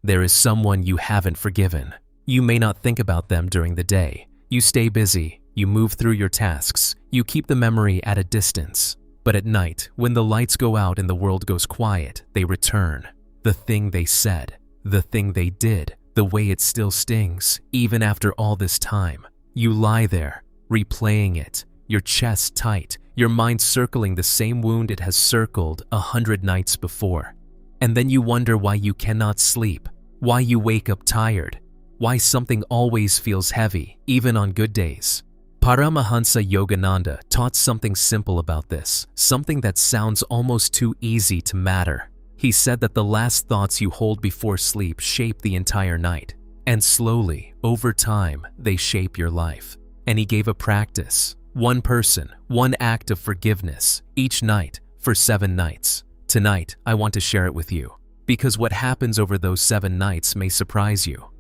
There is someone you haven't forgiven. You may not think about them during the day. You stay busy, you move through your tasks, you keep the memory at a distance. But at night, when the lights go out and the world goes quiet, they return. The thing they said, the thing they did, the way it still stings, even after all this time. You lie there, replaying it, your chest tight, your mind circling the same wound it has circled 100 nights before. And then you wonder why you cannot sleep, why you wake up tired, why something always feels heavy, even on good days. Paramahansa Yogananda taught something simple about this, something that sounds almost too easy to matter. He said that the last thoughts you hold before sleep shape the entire night, and slowly, over time, they shape your life. And he gave a practice, one person, one act of forgiveness, each night, for 7 nights. Tonight, I want to share it with you, because what happens over those 7 nights may surprise you.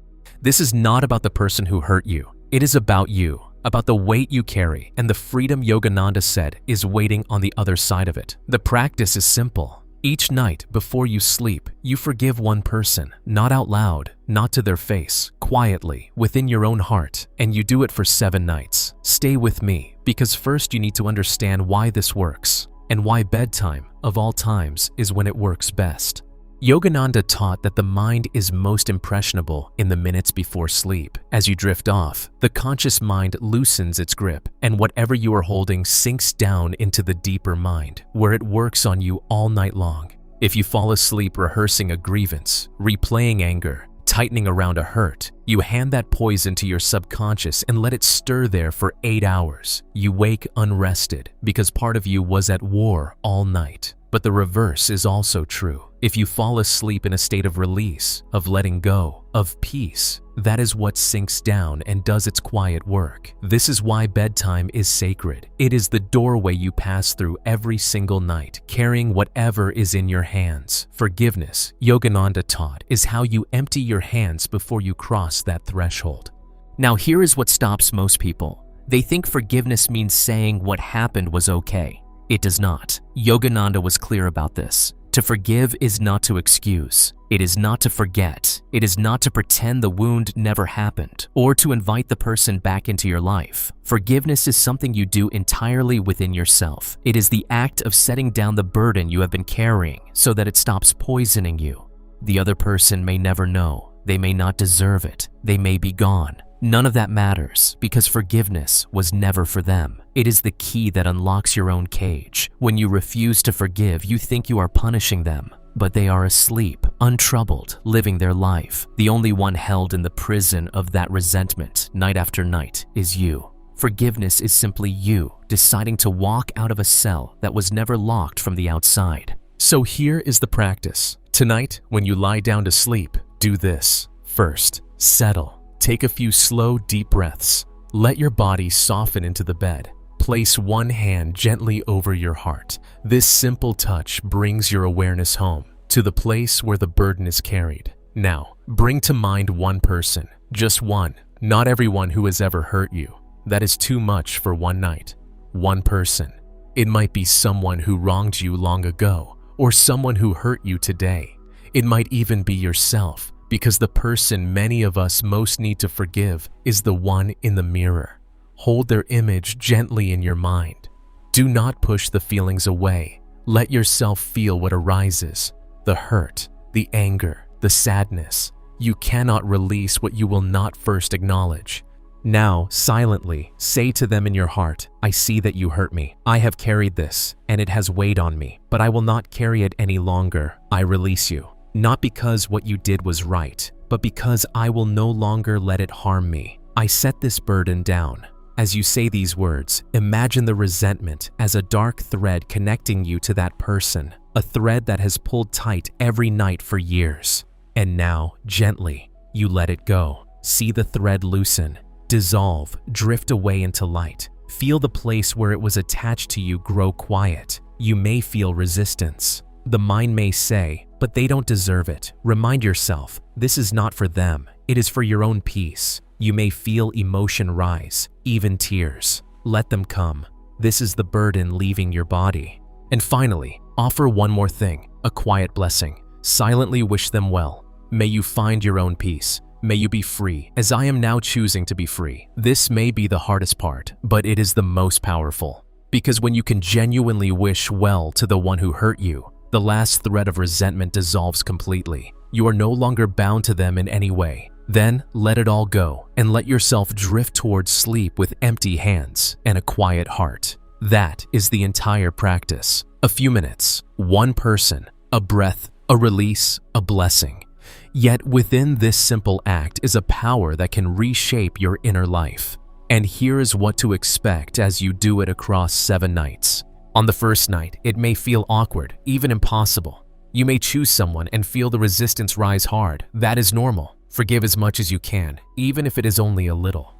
This is not about the person who hurt you. It is about you, about the weight you carry, and the freedom Yogananda said is waiting on the other side of it. The practice is simple. Each night before you sleep, you forgive one person, not out loud, not to their face, quietly, within your own heart, and you do it for 7 nights. Stay with me, because first you need to understand why this works, and why bedtime, of all times, is when it works best. Yogananda taught that the mind is most impressionable in the minutes before sleep. As you drift off, the conscious mind loosens its grip, and whatever you are holding sinks down into the deeper mind, where it works on you all night long. If you fall asleep rehearsing a grievance, replaying anger, tightening around a hurt, you hand that poison to your subconscious and let it stir there for 8 hours. You wake unrested because part of you was at war all night. But the reverse is also true. If you fall asleep in a state of release, of letting go, of peace, that is what sinks down and does its quiet work. This is why bedtime is sacred. It is the doorway you pass through every single night, carrying whatever is in your hands. Forgiveness, Yogananda taught, is how you empty your hands before you cross that threshold. Now here is what stops most people. They think forgiveness means saying what happened was okay. It does not. Yogananda was clear about this. To forgive is not to excuse. It is not to forget. It is not to pretend the wound never happened, or to invite the person back into your life. Forgiveness is something you do entirely within yourself. It is the act of setting down the burden you have been carrying so that it stops poisoning you. The other person may never know. They may not deserve it. They may be gone. None of that matters because forgiveness was never for them. It is the key that unlocks your own cage. When you refuse to forgive, you think you are punishing them, but they are asleep, untroubled, living their life. The only one held in the prison of that resentment night after night is you. Forgiveness is simply you deciding to walk out of a cell that was never locked from the outside. So here is the practice. Tonight, when you lie down to sleep, do this. First, settle. Take a few slow, deep breaths. Let your body soften into the bed. Place one hand gently over your heart. This simple touch brings your awareness home, to the place where the burden is carried. Now, bring to mind one person, just one, not everyone who has ever hurt you. That is too much for one night. One person. It might be someone who wronged you long ago, or someone who hurt you today. It might even be yourself, because the person many of us most need to forgive is the one in the mirror. Hold their image gently in your mind. Do not push the feelings away. Let yourself feel what arises, the hurt, the anger, the sadness. You cannot release what you will not first acknowledge. Now, silently, say to them in your heart, I see that you hurt me. I have carried this, and it has weighed on me, but I will not carry it any longer. I release you. Not because what you did was right, but because I will no longer let it harm me. I set this burden down. As you say these words, imagine the resentment as a dark thread connecting you to that person, a thread that has pulled tight every night for years. And now, gently, you let it go. See the thread loosen, dissolve, drift away into light. Feel the place where it was attached to you grow quiet. You may feel resistance. The mind may say, but they don't deserve it. Remind yourself, this is not for them. It is for your own peace. You may feel emotion rise, even tears. Let them come. This is the burden leaving your body. And finally, offer one more thing, a quiet blessing. Silently wish them well. May you find your own peace. May you be free, as I am now choosing to be free. This may be the hardest part, but it is the most powerful. Because when you can genuinely wish well to the one who hurt you, the last thread of resentment dissolves completely. You are no longer bound to them in any way. Then let it all go and let yourself drift towards sleep with empty hands and a quiet heart. That is the entire practice. A few minutes, one person, a breath, a release, a blessing. Yet within this simple act is a power that can reshape your inner life. And here is what to expect as you do it across 7 nights. On the first night, it may feel awkward, even impossible. You may choose someone and feel the resistance rise hard. That is normal. Forgive as much as you can, even if it is only a little.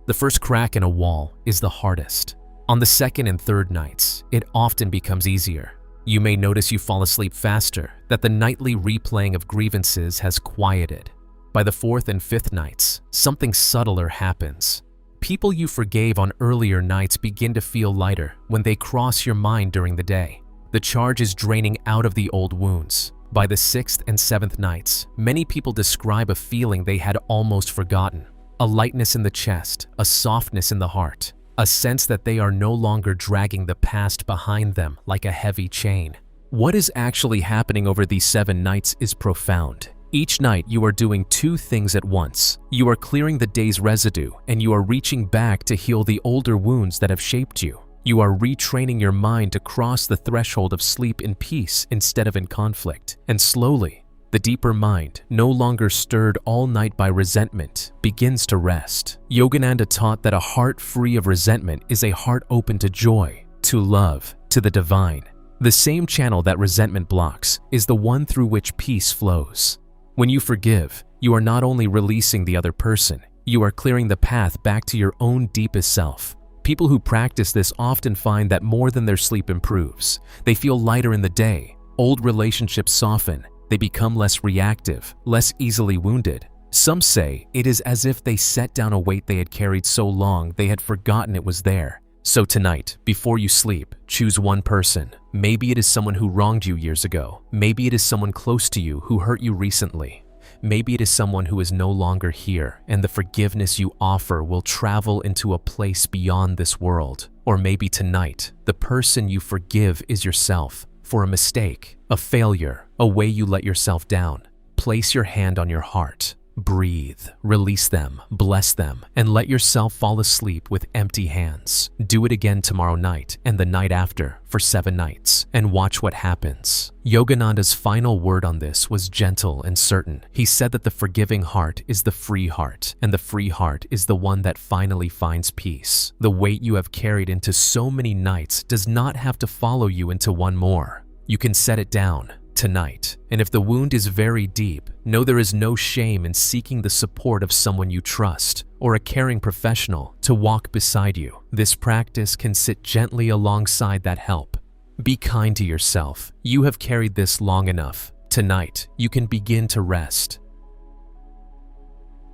The first crack in a wall is the hardest. On the second and third nights, it often becomes easier. You may notice you fall asleep faster, that the nightly replaying of grievances has quieted. By the fourth and fifth nights, something subtler happens. People you forgave on earlier nights begin to feel lighter when they cross your mind during the day. The charge is draining out of the old wounds. By the sixth and seventh nights, many people describe a feeling they had almost forgotten. A lightness in the chest, a softness in the heart. A sense that they are no longer dragging the past behind them like a heavy chain. What is actually happening over these 7 nights is profound. Each night you are doing 2 things at once. You are clearing the day's residue and you are reaching back to heal the older wounds that have shaped you. You are retraining your mind to cross the threshold of sleep in peace instead of in conflict. And slowly, the deeper mind, no longer stirred all night by resentment, begins to rest. Yogananda taught that a heart free of resentment is a heart open to joy, to love, to the divine. The same channel that resentment blocks is the one through which peace flows. When you forgive, you are not only releasing the other person, you are clearing the path back to your own deepest self. People who practice this often find that more than their sleep improves. They feel lighter in the day, old relationships soften, they become less reactive, less easily wounded. Some say it is as if they set down a weight they had carried so long they had forgotten it was there. So tonight, before you sleep, choose one person. Maybe it is someone who wronged you years ago. Maybe it is someone close to you who hurt you recently. Maybe it is someone who is no longer here, and the forgiveness you offer will travel into a place beyond this world. Or maybe tonight, the person you forgive is yourself. For a mistake, a failure, a way you let yourself down. Place your hand on your heart. Breathe, release them, bless them, and let yourself fall asleep with empty hands. Do it again tomorrow night and the night after for 7 nights, and watch what happens. Yogananda's final word on this was gentle and certain. He said that the forgiving heart is the free heart, and the free heart is the one that finally finds peace. The weight you have carried into so many nights does not have to follow you into one more. You can set it down tonight. And if the wound is very deep, know there is no shame in seeking the support of someone you trust or a caring professional to walk beside you. This practice can sit gently alongside that help. Be kind to yourself. You have carried this long enough. Tonight, you can begin to rest.